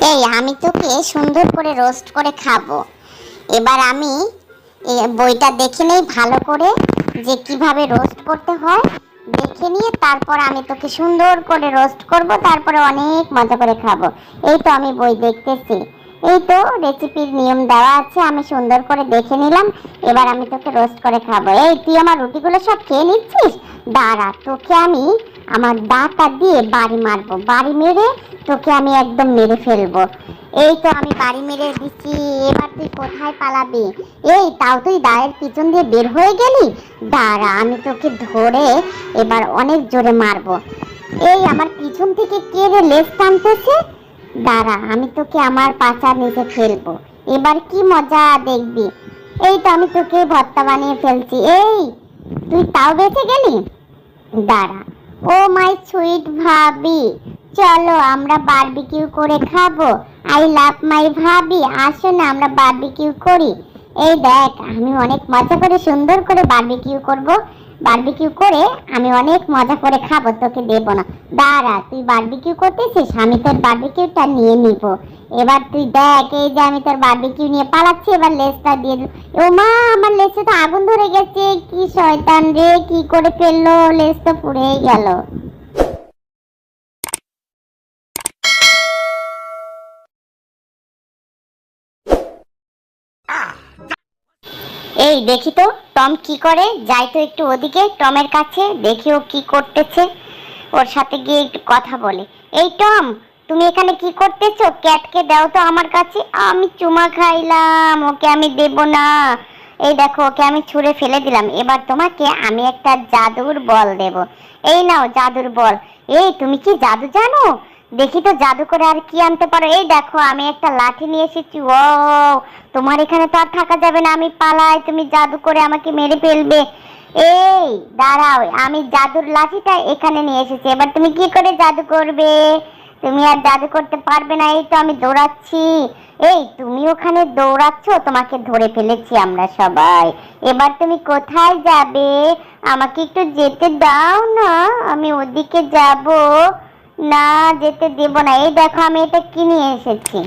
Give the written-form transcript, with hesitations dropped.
এই আমি তোকে সুন্দর করে রোস্ট করে খাবো। এবার আমি বইটা দেখে নেই ভালো করে, যে কিভাবে রোস্ট করতে হয় দেখে নিয়ে তারপর আমি তোকে সুন্দর করে রোস্ট করব, তারপরে অনেক মজা করে খাবো। এই তো আমি বই দেখতেছি, এই তো রেসিপির নিয়ম দেওয়া আছে, আমি সুন্দর করে দেখে নিলাম। এবার আমি তোকে রোস্ট করে খাবো। এই তুই আমার রুটিগুলো সব খেয়ে নিচ্ছিস, দাঁড়া তোকে আমি আমার দাঁতটা দিয়ে বাড়ি মারবো, বাড়ি মেরে তোকে আমি একদম মেরে ফেলবো। এই তো আমি বাড়ি মেরে দিচ্ছি, এবার তুই কোথায় পালাবি? এই তাও তুই দায়ের পিছন দিয়ে বের হয়ে গেলি, দাঁড়া আমি তোকে ধরে এবার অনেক জোরে মারবো। এই আমার পিছন থেকে কে রে লেজ টানতেছে, দাঁড়া আমি তোকে আমার পাছার নিচে ফেলবো, এবার কি মজা দেখবি। এই তো আমি তোকে ভর্তা বানিয়ে ফেলছি, এই তুই তাও বেঁচে গেলি, দাঁড়া। ও মাই সুইট ভাবি, চলো আমরা বারবিকিউ করে খাবো। আই লাভ মাই ভাবি, আসো না আমরা বারবিকিউ করি। এই দেখ আমি অনেক মজা করে সুন্দর করে বারবিকিউ করব, বারবিকিউ করে আমি অনেক মজা করে খাবো, তোকে দেবো না। দাঁড়া তুই বারবিকিউ করতেছিস, আমি তোর বারবিকিউটা নিয়ে নিব। এবার তুই দেখ, এই যে আমি তোর বারবিকিউ নিয়ে পালাচ্ছি, এবার লেজটা দিয়ে দিল। ও মা, আমার লেজে তো আগুন ধরে গেছে, কি শয়তান রে, কি করে ফেললো, লেজ তো পুড়েই গেল। এই দেখি তো টম কি করে, যাই তো একটু ওদিকে টমের কাছে, দেখি ও কি করতেছে, ওর সাথে গিয়ে একটু কথা বলে। এই টম, তুমি এখানে কি করতেছো? ক্যাটকে দাও তো আমার কাছে, আমি চুমা খাইলাম, ওকে আমি দেব না। এই দেখো ওকে আমি ছুঁড়ে ফেলে দিলাম। এবার তোমাকে আমি একটা জাদুর বল দেব, এই নাও জাদুর বল। এই তুমি কি জাদু জানো? দেখি তো জাদু করে আর কি আনতে পারো। এই দেখো আমি একটা লাঠি নিয়ে এসেছি। ও, তোমার এখানে তো আর থাকা যাবে না, আমি পালাই, তুমি জাদু করে আমাকে মেরে ফেলবে। এই দাঁড়াও, আমি জাদুর লাঠিটা এখানে নিয়ে এসেছি, এবার তুমি কি করে জাদু করবে? তুমি আর জাদু করতে পারবে না। এই তো আমি দৌড়াচ্ছি। এই তুমি ওখানে দৌড়াচ্ছ, তোমাকে ধরে ফেলেছি আমরা সবাই। এবার তুমি কোথায় যাবে? আমাকে একটু যেতে দাও না, আমি ওদিকে যাব। না, যেতে দেব না। এই দেখো আমি এটা কি নিয়ে এসেছি।